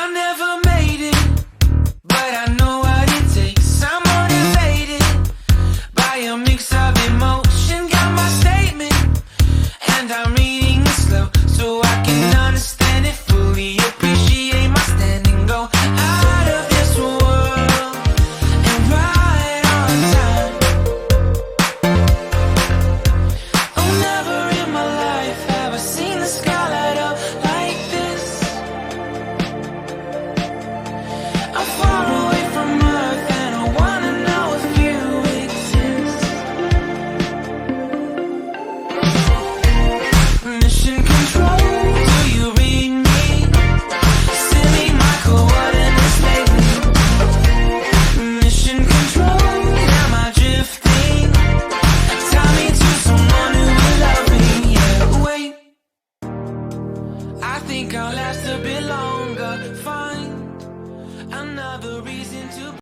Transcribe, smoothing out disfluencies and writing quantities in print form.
I never made it, but I know what it takes. I'm motivated by a mix of emotion. Got my statement, and I'm reading it slow so I can understand it fully. Appreciate my standing, go out of this world and right on time. Oh, never in my life have I seen the sky light up like this. I'm far away from Earth and I wanna know if you exist. Mission control, do you read me? Send me my coordinates lately. Mission control, am I drifting? Tie me to someone who will love me. Yeah, wait, I think I'll last a bit longer. Find another reason to